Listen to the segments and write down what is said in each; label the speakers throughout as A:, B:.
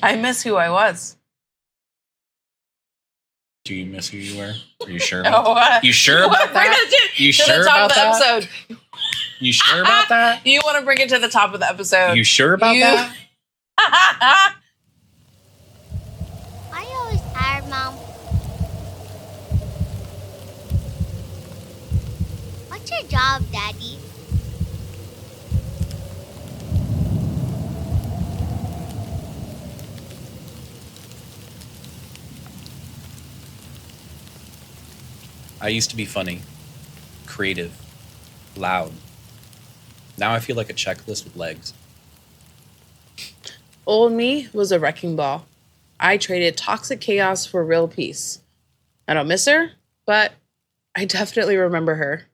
A: I miss who I was.
B: Do you miss who you were? Are you sure?
A: You
B: sure about that? You sure about that?
A: Episode.
B: You sure about that?
A: You want to bring it to the top of the episode?
B: You sure about that?
C: Why are you always tired, Mom? What's your job, Daddy?
B: I used to be funny, creative, loud. Now I feel like a checklist with legs.
A: Old me was a wrecking ball. I traded toxic chaos for real peace. I don't miss her, but I definitely remember her.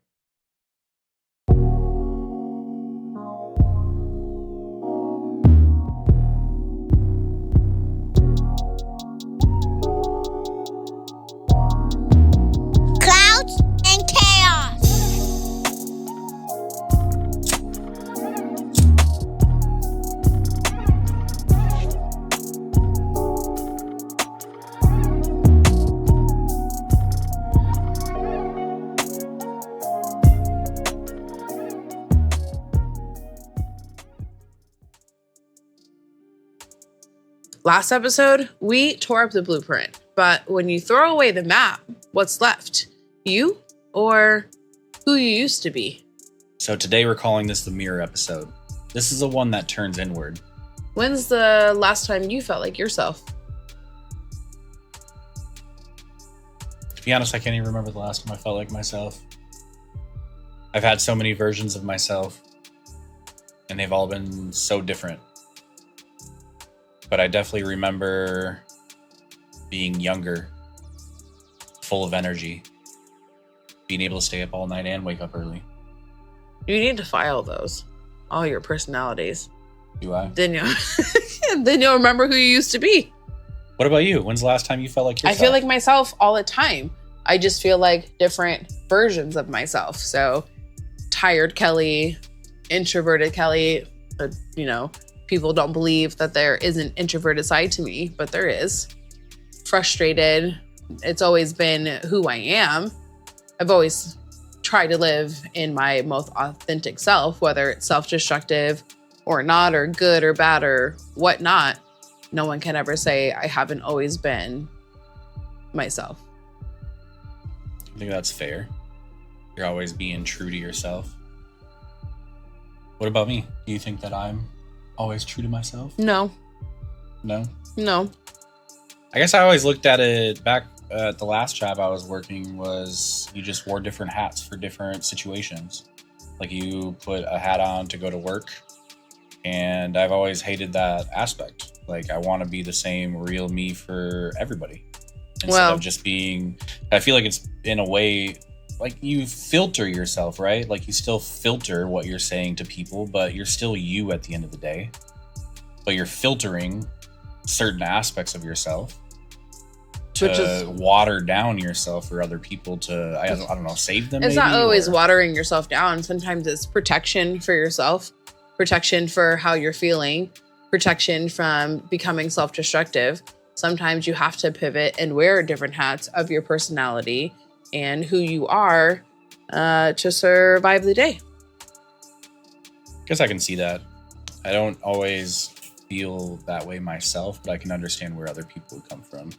C: Clouds and chaos.
A: Last episode, we tore up the blueprint, but when you throw away the map, what's left? You or who you used to be?
B: So today we're calling this the mirror episode. This is the one that turns inward.
A: When's the last time you felt like yourself?
B: To be honest, I can't even remember the last time I felt like myself. I've had so many versions of myself, and they've all been so different. But I definitely remember being younger, full of energy, being able to stay up all night and wake up early.
A: You need to file those, all your personalities.
B: Do I?
A: Then you'll remember who you used to be.
B: What about you? When's the last time you felt like yourself?
A: I feel like myself all the time. I just feel like different versions of myself. So tired Kellie, introverted Kellie, people don't believe that there is an introverted side to me, but there is. Frustrated. It's always been who I am. I've always tried to live in my most authentic self, whether it's self-destructive or not, or good or bad or whatnot. No one can ever say I haven't always been myself.
B: I think that's fair. You're always being true to yourself. What about me? Do you think that I'm always true to myself?
A: No.
B: No?
A: No.
B: I guess I always looked at it back at the last job I was working was you just wore different hats for different situations. Like you put a hat on to go to work, and I've always hated that aspect. Like I want to be the same real me for everybody. Instead of just being, I feel like it's in a way like you filter yourself, right? Like you still filter what you're saying to people, but you're still you at the end of the day. But you're filtering certain aspects of yourself to water down yourself for other people to, I don't know, save them.
A: It's not always watering yourself down. Sometimes it's protection for yourself, protection for how you're feeling, protection from becoming self-destructive. Sometimes you have to pivot and wear different hats of your personality and who you are to survive the day.
B: I guess I can see that. I don't always feel that way myself, but I can understand where other people would come from.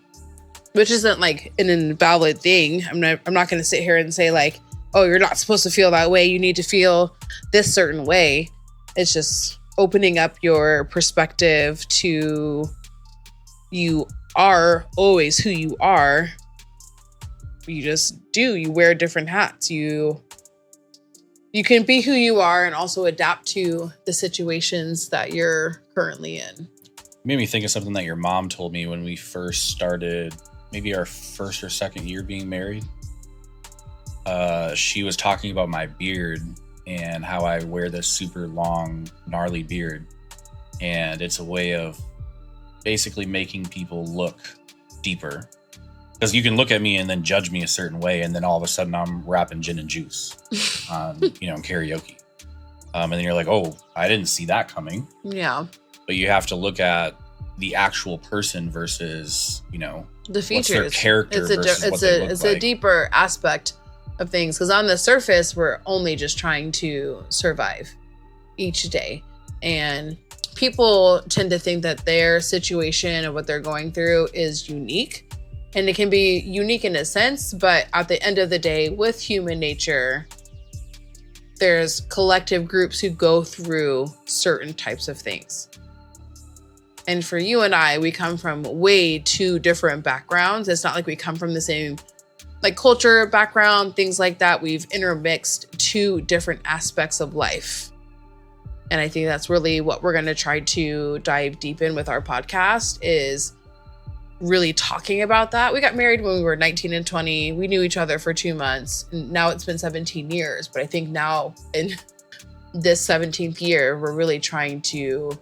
A: Which isn't like an invalid thing. I'm not going to sit here and say like, oh, you're not supposed to feel that way. You need to feel this certain way. It's just opening up your perspective to you are always who you are. You just do. You wear different hats. You can be who you are and also adapt to the situations that you're currently in.
B: It made me think of something that your mom told me when we first started, maybe our first or second year being married. She was talking about my beard and how I wear this super long, gnarly beard. And it's a way of basically making people look deeper. Because you can look at me and then judge me a certain way, and then all of a sudden I'm rapping gin and juice on, karaoke. And then you're like, oh, I didn't see that coming.
A: Yeah.
B: But you have to look at the actual person versus, you know,
A: the
B: what's their
A: features.
B: character versus what they look
A: It's
B: like.
A: a deeper aspect of things, because on the surface we're only just trying to survive each day, and people tend to think that their situation and what they're going through is unique, and it can be unique in a sense, but at the end of the day, with human nature, there's collective groups who go through certain types of things. And for you and I, we come from way two different backgrounds. It's not like we come from the same like culture background, things like that. We've intermixed two different aspects of life. And I think that's really what we're going to try to dive deep in with our podcast, is really talking about that. We got married when we were 19 and 20. We knew each other for 2 months. Now it's been 17 years. But I think now in this 17th year, we're really trying to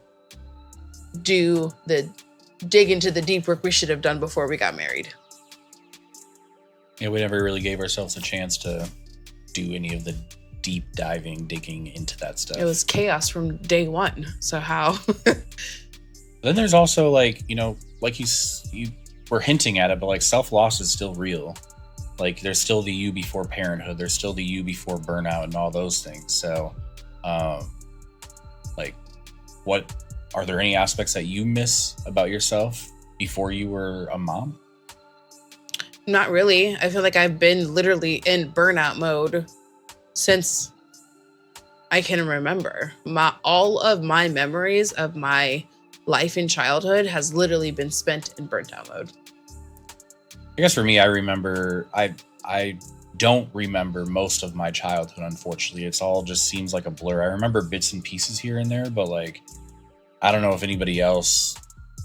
A: dig into the deep work we should have done before we got married.
B: Yeah, we never really gave ourselves a chance to do any of the deep diving, digging into that stuff.
A: It was chaos from day one. So how?
B: Then there's also like, you know, like you were hinting at it, but like self-loss is still real. Like there's still the you before parenthood. There's still the you before burnout and all those things. So, like, what are there any aspects that you miss about yourself before you were a mom?
A: Not really. I feel like I've been literally in burnout mode since I can remember. All of my memories of my life in childhood has literally been spent in burnt out mode.
B: I guess for me, I remember, I don't remember most of my childhood, unfortunately. It's all just seems like a blur. I remember bits and pieces here and there, but like, I don't know if anybody else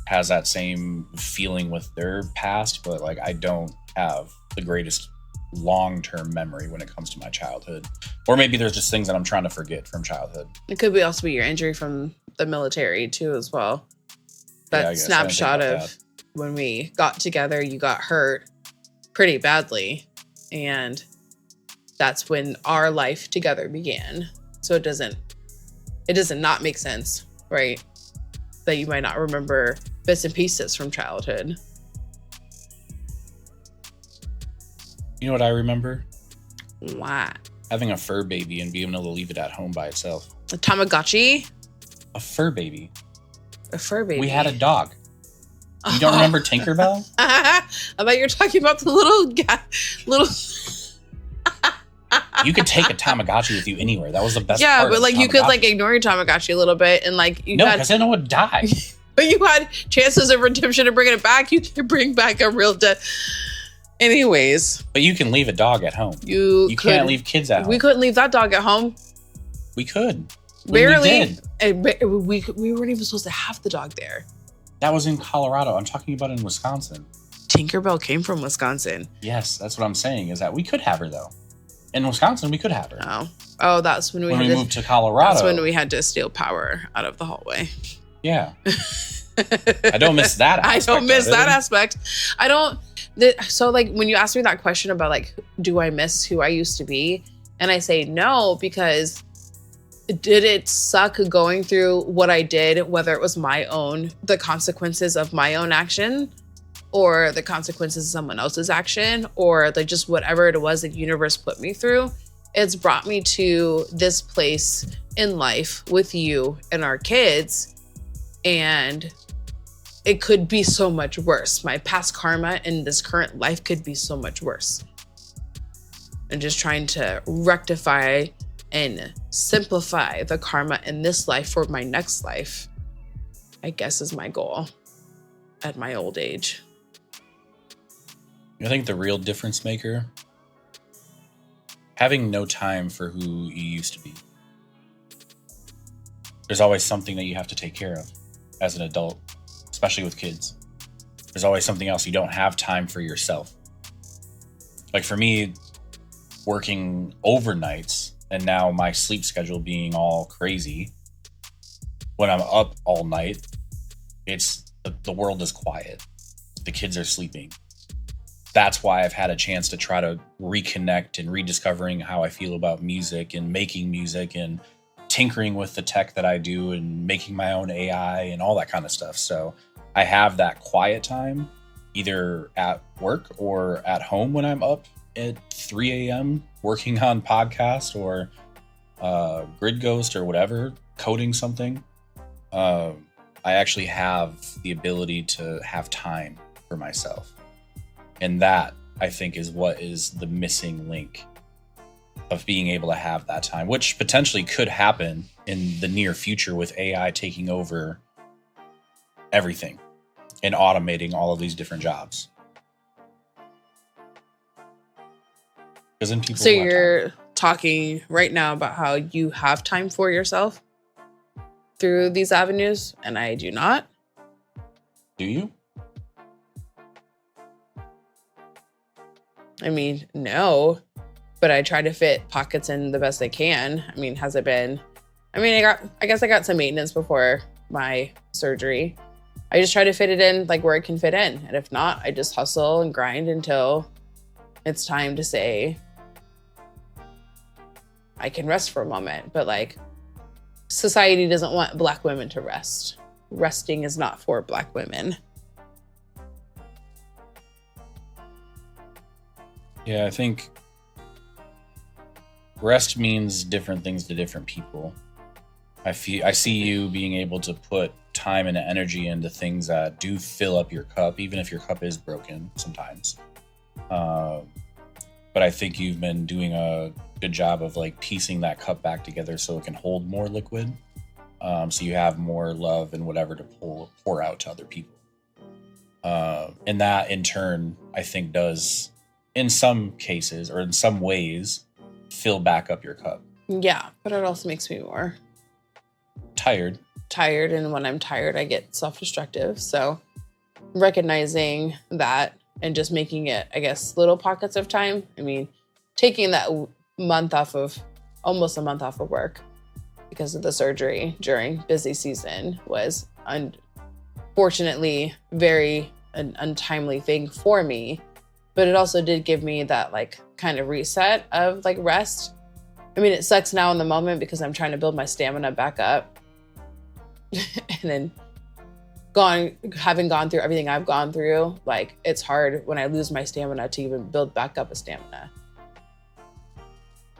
B: has that same feeling with their past, but like, I don't have the greatest long-term memory when it comes to my childhood. Or maybe there's just things that I'm trying to forget from childhood.
A: It could also be your injury from the military too, as well. That snapshot of when we got together, you got hurt pretty badly. And that's when our life together began. So it doesn't not make sense, right? That you might not remember bits and pieces from childhood.
B: You know what I remember?
A: Why?
B: Having a fur baby and being able to leave it at home by itself.
A: A Tamagotchi?
B: A fur baby.
A: A fur baby.
B: We had a dog. You don't remember Tinkerbell?
A: I thought you were talking about the little.
B: You could take a Tamagotchi with you anywhere. That was the best part.
A: Yeah, but
B: of
A: like you could
B: Tamagotchi.
A: like ignore your Tamagotchi a little bit and like you
B: No,
A: had,
B: because then it would die.
A: but you had chances of redemption of bringing it back. You could bring back a real death. Anyways,
B: But you can leave a dog at home.
A: you
B: Can't leave kids at home.
A: We couldn't leave that dog at home.
B: We could.
A: Barely.
B: We did.
A: And we weren't even supposed to have the dog there.
B: That was in Colorado. I'm talking about in Wisconsin.
A: Tinkerbell came from Wisconsin.
B: Yes, that's what I'm saying, is that we could have her, though. In Wisconsin, we could have her.
A: Oh, that's when
B: we moved to Colorado.
A: That's when we had to steal power out of the hallway.
B: Yeah. I don't miss that aspect.
A: I don't miss that aspect. I don't. So like when you ask me that question about like, do I miss who I used to be? And I say no, because did it suck going through what I did, whether it was the consequences of my own action or the consequences of someone else's action or just whatever it was the universe put me through? It's brought me to this place in life with you and our kids. And it could be so much worse. My past karma in this current life could be so much worse. And just trying to rectify and simplify the karma in this life for my next life, I guess, is my goal at my old age.
B: I think the real difference maker, having no time for who you used to be. There's always something that you have to take care of as an adult, especially with kids. There's always something else. You don't have time for yourself. Like for me, working overnights and now my sleep schedule being all crazy, when I'm up all night, it's the world is quiet. The kids are sleeping. That's why I've had a chance to try to reconnect and rediscovering how I feel about music and making music and tinkering with the tech that I do and making my own AI and all that kind of stuff. So I have that quiet time either at work or at home when I'm up at 3 a.m. working on podcast or Grid Ghost or whatever, coding something. I actually have the ability to have time for myself. And that, I think, is what is the missing link of being able to have that time, which potentially could happen in the near future with AI taking over everything and automating all of these different jobs. Doesn't people?
A: So you're talking right now about how you have time for yourself through these avenues, and I do not.
B: Do you?
A: I mean, no, but I try to fit pockets in the best I can. I mean, has it been? I mean, I guess I got some maintenance before my surgery. I just try to fit it in like where it can fit in. And if not, I just hustle and grind until it's time to say I can rest for a moment. But like, society doesn't want Black women to rest. Resting is not for Black women.
B: Yeah, I think rest means different things to different people. I see you being able to put time and energy into things that do fill up your cup, even if your cup is broken sometimes. But I think you've been doing a good job of like piecing that cup back together so it can hold more liquid. So you have more love and whatever to pour out to other people. And that in turn, I think does, in some cases or in some ways, fill back up your cup.
A: Yeah, but it also makes me more
B: Tired.
A: And when I'm tired, I get self-destructive. So recognizing that and just making it, I guess, little pockets of time. I mean, taking that almost a month off of work because of the surgery during busy season was unfortunately very an untimely thing for me. But it also did give me that like kind of reset of like rest. I mean, it sucks now in the moment because I'm trying to build my stamina back up. And then having gone through everything I've gone through, like it's hard when I lose my stamina to even build back up a stamina.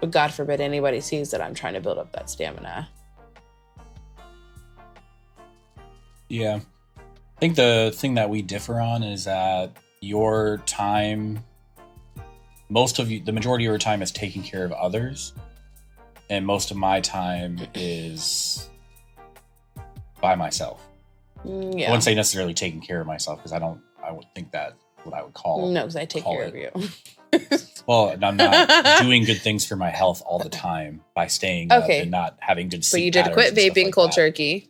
A: But God forbid anybody sees that I'm trying to build up that stamina.
B: Yeah. I think the thing that we differ on is that your time, the majority of your time is taking care of others. And most of my time is by myself.
A: Yeah.
B: I wouldn't say necessarily taking care of myself because I would think that what I would call.
A: No, because I take care of you.
B: Well, I'm not doing good things for my health all the time by staying up and not having good sleep.
A: But you did quit vaping cold turkey.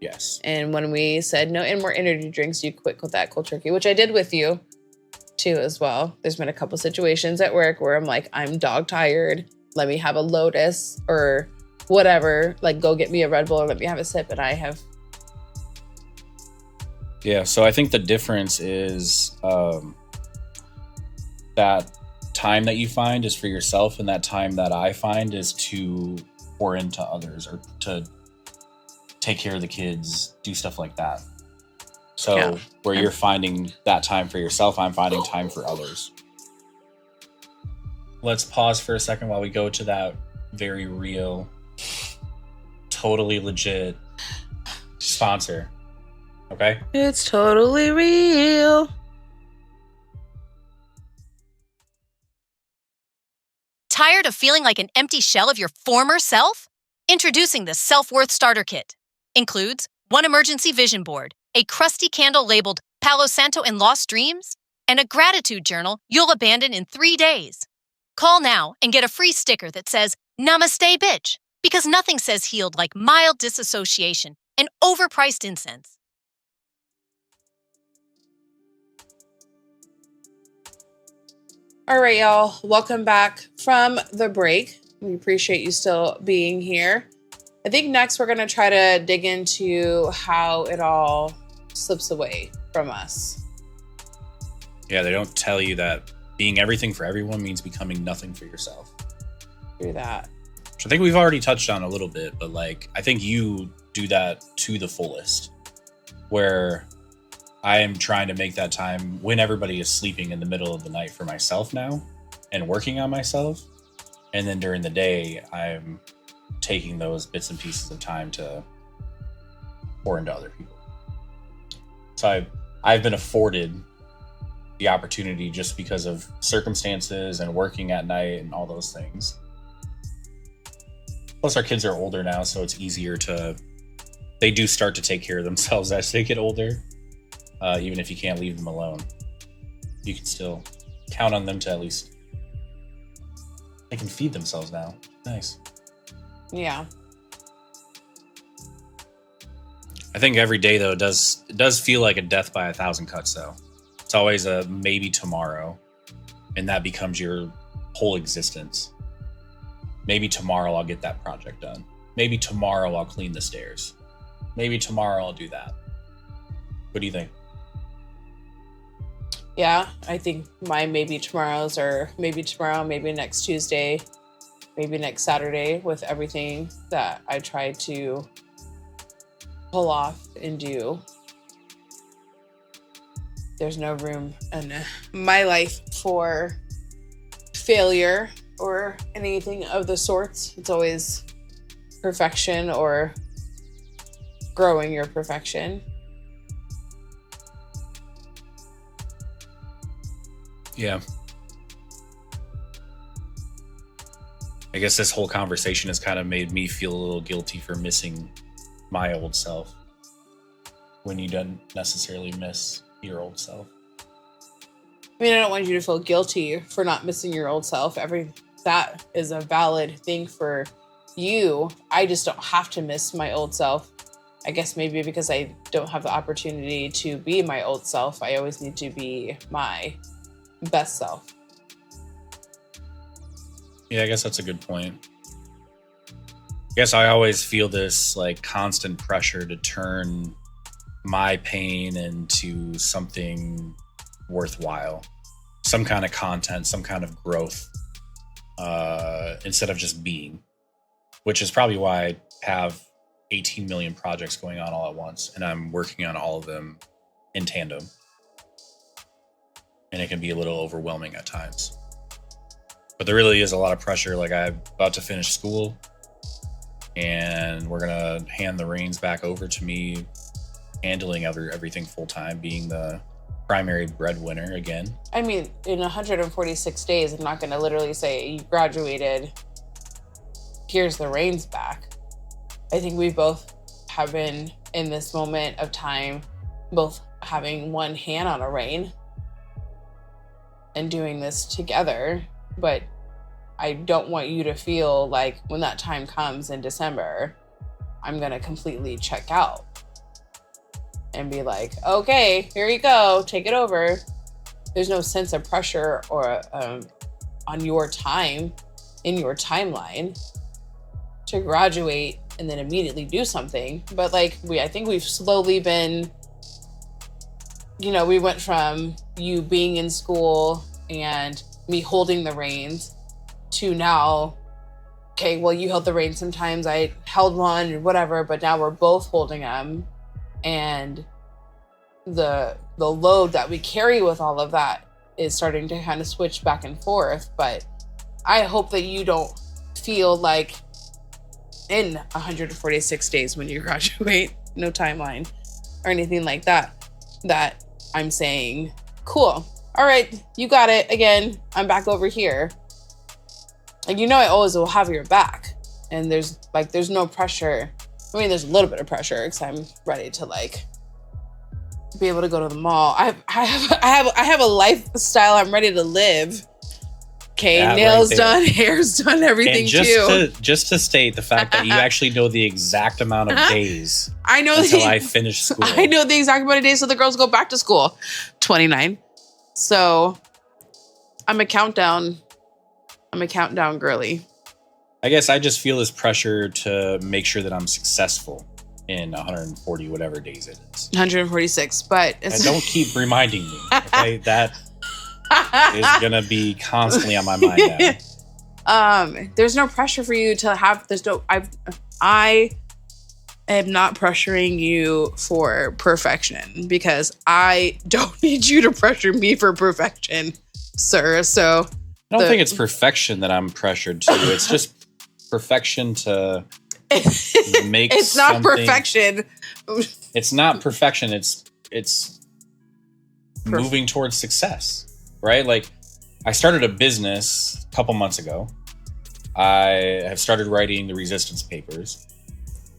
B: Yes.
A: And when we said no and more energy drinks, you quit with that cold turkey, which I did with you too as well. There's been a couple situations at work where I'm like, I'm dog tired. Let me have a Lotus or whatever. Like, go get me a Red Bull or let me have a sip. And I have.
B: Yeah. So I think the difference is that time that you find is for yourself, and that time that I find is to pour into others or to take care of the kids, do stuff like that. So where you're finding that time for yourself, I'm finding time for others. Let's pause for a second while we go to that very real, totally legit sponsor. Okay?
A: It's totally real.
D: Tired of feeling like an empty shell of your former self? Introducing the Self-Worth Starter Kit. Includes one emergency vision board, a crusty candle labeled Palo Santo and Lost Dreams, and a gratitude journal you'll abandon in 3 days. Call now and get a free sticker that says, Namaste, bitch, because nothing says healed like mild disassociation and overpriced incense.
A: All right, y'all. Welcome back from the break. We appreciate you still being here. I think next we're going to try to dig into how it all slips away from us.
B: Yeah, they don't tell you that being everything for everyone means becoming nothing for yourself.
A: Do that.
B: Which I think we've already touched on a little bit, but like I think you do that to the fullest. Where I am trying to make that time when everybody is sleeping in the middle of the night for myself now and working on myself. And then during the day, I'm taking those bits and pieces of time to pour into other people. So I've been afforded the opportunity just because of circumstances and working at night and all those things. Plus our kids are older now, so it's easier they do start to take care of themselves as they get older. Even if you can't leave them alone, you can still count on them to at least, they can feed themselves now. Nice.
A: Yeah.
B: I think every day though, it does feel like a death by 1,000 cuts though. It's always a maybe tomorrow, and that becomes your whole existence. Maybe tomorrow I'll get that project done. Maybe tomorrow I'll clean the stairs. Maybe tomorrow I'll do that. What do you think?
A: Yeah, I think my maybe tomorrows are maybe tomorrow, maybe next Tuesday, maybe next Saturday, with everything that I try to pull off and do. There's no room in my life for failure or anything of the sorts. It's always perfection or growing your perfection.
B: Yeah. I guess this whole conversation has kind of made me feel a little guilty for missing my old self when you don't necessarily miss your old self.
A: I mean, I don't want you to feel guilty for not missing your old self. That is a valid thing for you. I just don't have to miss my old self. I guess maybe because I don't have the opportunity to be my old self, I always need to be my best self.
B: Yeah, I guess that's a good point. I guess I always feel this like constant pressure to turn my pain into something worthwhile, some kind of content, some kind of growth, instead of just being, which is probably why I have 18 million projects going on all at once, and I'm working on all of them in tandem. And it can be a little overwhelming at times. But there really is a lot of pressure. Like, I'm about to finish school, and we're going to hand the reins back over to me, handling everything full time, being the primary breadwinner again. I
A: mean, in 146 days, I'm not going to literally say you graduated, here's the reins back. I think we both have been in this moment of time, both having one hand on a rein and doing this together. But I don't want you to feel like when that time comes in December, I'm going to completely check out and be like, okay, here you go, take it over. There's no sense of pressure or on your time, in your timeline, to graduate and then immediately do something. But like, I think we've slowly been, we went from you being in school and me holding the reins to now, okay, well, you held the reins sometimes, I held one or whatever, but now we're both holding them. And the load that we carry with all of that is starting to kind of switch back and forth. But I hope that you don't feel like in 146 days when you graduate, no timeline or anything like that, that I'm saying, cool, all right, you got it again, I'm back over here. And I always will have your back. And there's no pressure. I mean, there's a little bit of pressure because I'm ready to be able to go to the mall. I have a lifestyle I'm ready to live. Okay, yeah, nails right done, hair's done, everything too.
B: Just to state the fact that you actually know the exact amount of days
A: I know
B: until I finish school.
A: I know the exact amount of days so the girls go back to school. 29. So I'm a countdown girly.
B: I guess I just feel this pressure to make sure that I'm successful in 140 whatever days it is.
A: 146, but
B: it's... don't keep reminding me. Okay, that is gonna be constantly on my mind now.
A: There's no pressure for you to have. I am not pressuring you for perfection because I don't need you to pressure me for perfection, sir. So
B: I don't think it's perfection that I'm pressured to. It's just perfection to make
A: it's not
B: something.
A: perfection.
B: It's not perfection. It's moving towards success, right? Like I started a business a couple months ago. I have started writing the resistance papers.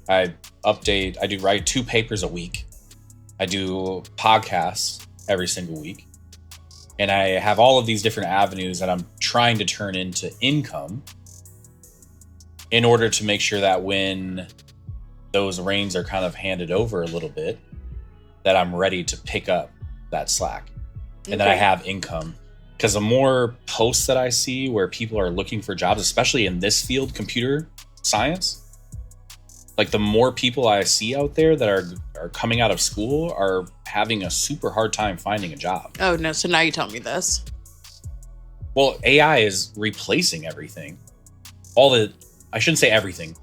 B: I write 2 papers a week. I do podcasts every single week. And I have all of these different avenues that I'm trying to turn into income in order to make sure that when those reins are kind of handed over a little bit, that I'm ready to pick up that slack and that I have income. Because the more posts that I see where people are looking for jobs, especially in this field, computer science, like the more people I see out there that are coming out of school are having a super hard time finding a job.
A: Oh no, so now you tell me this.
B: Well, AI is replacing everything. I shouldn't say everything.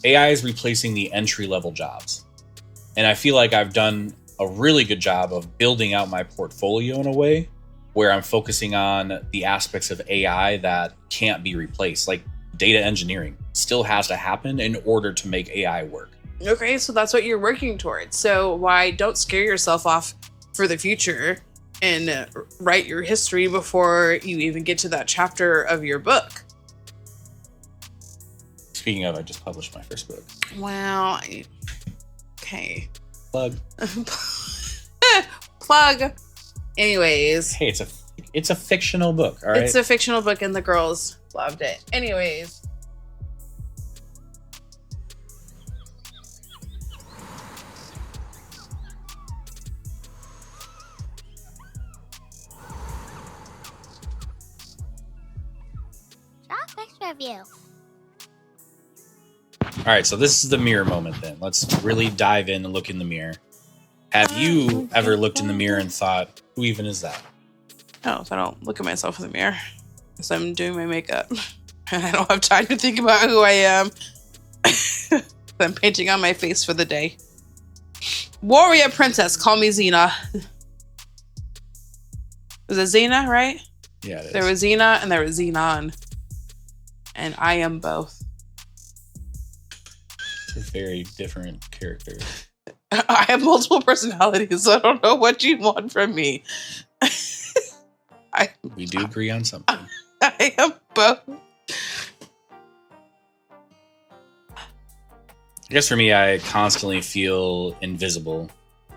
B: AI is replacing the entry-level jobs. And I feel like I've done a really good job of building out my portfolio in a way where I'm focusing on the aspects of AI that can't be replaced. Like data engineering still has to happen in order to make AI work.
A: Okay, so that's what you're working towards. So why don't scare yourself off for the future and write your history before you even get to that chapter of your book?
B: Speaking of, I just published my first book.
A: Wow. Okay.
B: Plug.
A: Plug. Anyways.
B: Hey, it's a fictional book, all right?
A: It's a fictional book and the girls loved it. Anyways.
C: Topics review.
B: All right, so this is the mirror moment then. Let's really dive in and look in the mirror. Have you ever looked in the mirror and thought, who even is that?
A: No, I don't look at myself in the mirror because I'm doing my makeup. And I don't have time to think about who I am. I'm painting on my face for the day. Warrior princess, call me Xena. Was it Xena, right?
B: Yeah, it is.
A: There was Xena and there was Xenon. And I am both.
B: They're very different characters.
A: I have multiple personalities, so I don't know what you want from me.
B: We do agree on something.
A: I am both.
B: I guess for me, I constantly feel invisible,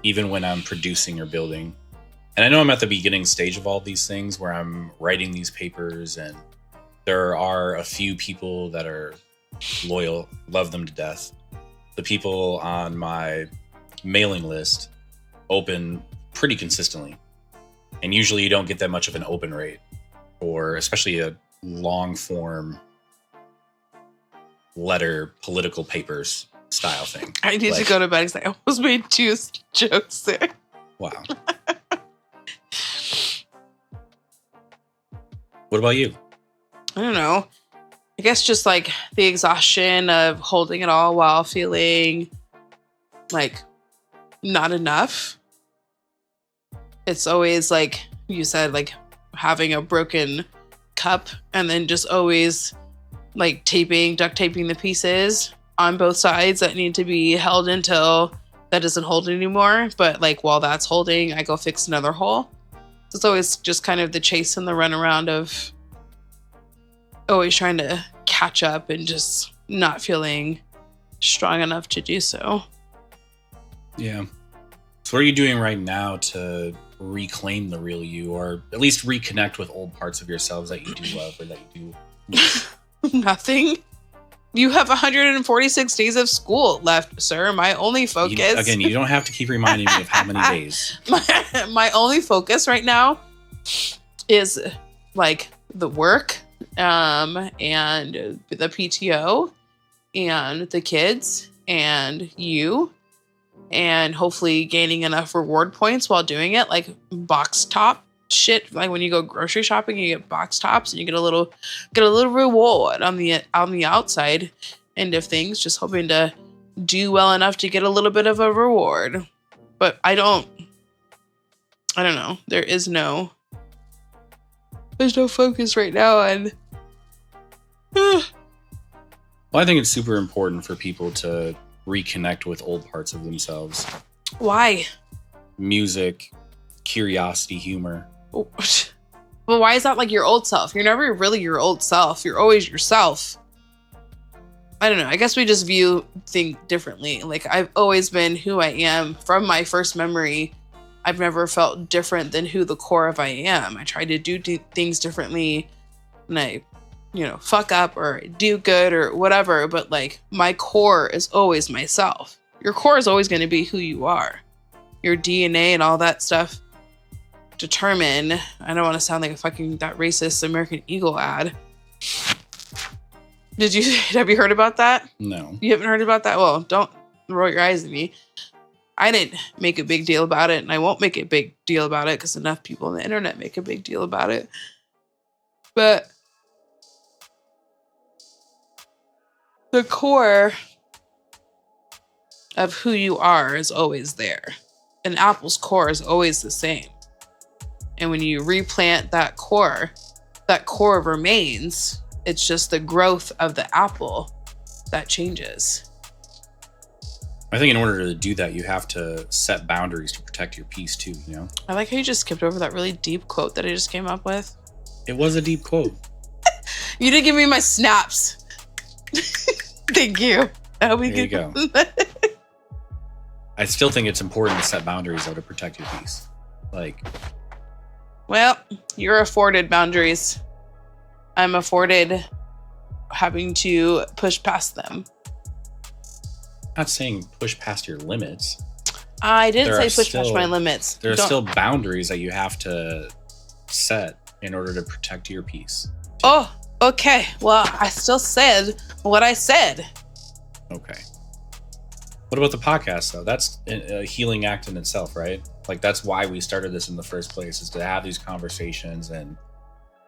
B: even when I'm producing or building. And I know I'm at the beginning stage of all these things where I'm writing these papers, and there are a few people that are loyal, love them to death. The people on my mailing list open pretty consistently. And usually you don't get that much of an open rate, or especially a long form letter, political papers style thing.
A: I need to go to bed because I almost made 2 jokes there.
B: Wow. What about you?
A: I don't know. I guess just like the exhaustion of holding it all while feeling like not enough. It's always like you said, like having a broken cup and then just always like duct taping the pieces on both sides that need to be held until that doesn't hold anymore. But like while that's holding, I go fix another hole. So it's always just kind of the chase and the runaround of always trying to catch up and just not feeling strong enough to do so.
B: Yeah. So what are you doing right now to reclaim the real you, or at least reconnect with old parts of yourselves that you do love or that you do?
A: Nothing. You have 146 days of school left, sir. My only focus...
B: You don't have to keep reminding me of how many days.
A: My only focus right now is like the work and the PTO and the kids and you, and hopefully gaining enough reward points while doing it, like box top shit. Like when you go grocery shopping, you get box tops and you get a little reward on the outside end of things. Just hoping to do well enough to get a little bit of a reward. But I don't know. There's no focus right now on
B: Well, I think it's super important for people to reconnect with old parts of themselves.
A: why.
B: Music, curiosity, humor.
A: But why is that like your old self? You're never really your old self. You're always yourself. I don't know. I guess we just think differently. Like, I've always been who I am from my first memory. I've never felt different than who the core of I am. I try to do things differently, and I, fuck up or do good or whatever. But like, my core is always myself. Your core is always going to be who you are. Your DNA and all that stuff determine. I don't want to sound like that racist American Eagle ad. Have you heard about that?
B: No.
A: You haven't heard about that? Well, don't roll your eyes at me. I didn't make a big deal about it, and I won't make a big deal about it because enough people on the internet make a big deal about it. But the core of who you are is always there. An apple's core is always the same. And when you replant that core remains. It's just the growth of the apple that changes.
B: I think in order to do that, you have to set boundaries to protect your peace too,
A: I like how you just skipped over that really deep quote that I just came up with.
B: It was a deep quote.
A: You didn't give me my snaps. Thank you.
B: There you go. I still think it's important to set boundaries though to protect your peace.
A: Well, you're afforded boundaries. I'm afforded having to push past them.
B: I'm not saying push past your limits.
A: I didn't say push past my limits.
B: There are still boundaries that you have to set in order to protect your peace.
A: Oh, okay. Well, I still said what I said.
B: Okay. What about the podcast, though? That's a healing act in itself, right? Like, that's why we started this in the first place, is to have these conversations and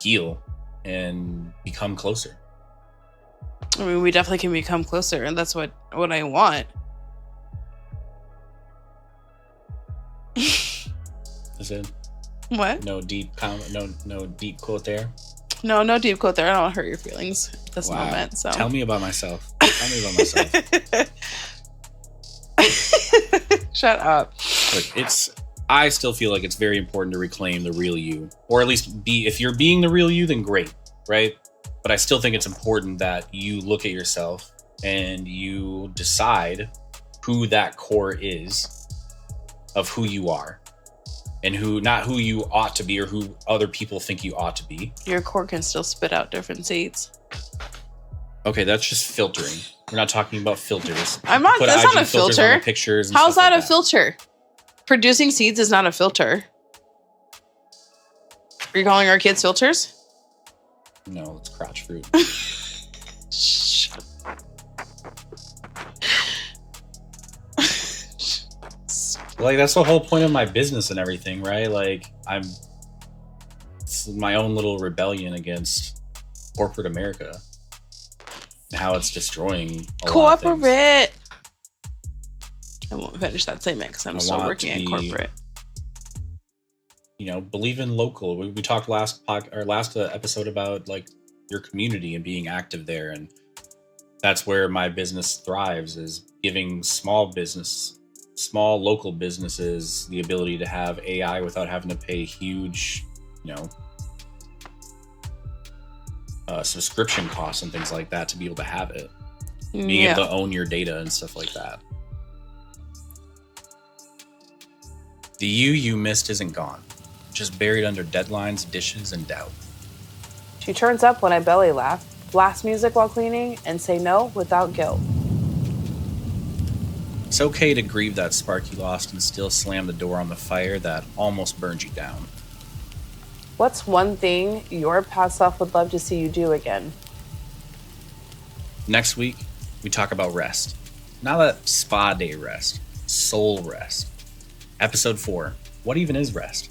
B: heal and become closer.
A: I mean, we definitely can become closer, and that's what I want.
B: Is it?
A: What?
B: No deep comment, no deep quote there?
A: No deep quote there. I don't want to hurt your feelings at this moment. So
B: Tell me about myself.
A: Shut up.
B: Look, I still feel like it's very important to reclaim the real you, or at least if you're being the real you, then great, right? But I still think it's important that you look at yourself and you decide who that core is of who you are, and not who you ought to be or who other people think you ought to be.
A: Your core can still spit out different seeds.
B: Okay, that's just filtering. We're not talking about filters.
A: That's not a filter.
B: Pictures.
A: How's that a filter? Producing seeds is not a filter. Are you calling our kids filters?
B: No, it's crotch fruit. Like, that's the whole point of my business and everything, right? Like, it's my own little rebellion against corporate America and how it's destroying a lot of things.
A: Corporate. I won't finish that statement because I'm still working at corporate.
B: Believe in local. We talked last episode about like your community and being active there, and that's where my business thrives, is giving small local businesses the ability to have AI without having to pay huge, subscription costs and things like that to be able to have it. Being able to own your data and stuff like that. The you missed isn't gone, just buried under deadlines, dishes, and doubt.
A: She turns up when I belly laugh, blast music while cleaning, and say no without guilt.
B: It's okay to grieve that spark you lost and still slam the door on the fire that almost burned you down.
A: What's one thing your past self would love to see you do again?
B: Next week, we talk about rest. Not that spa day rest, soul rest. Episode 4, what even is rest?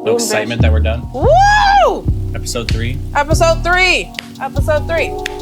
B: No excitement that we're done.
A: Woo!
B: Episode 3.
A: Episode 3. Episode 3.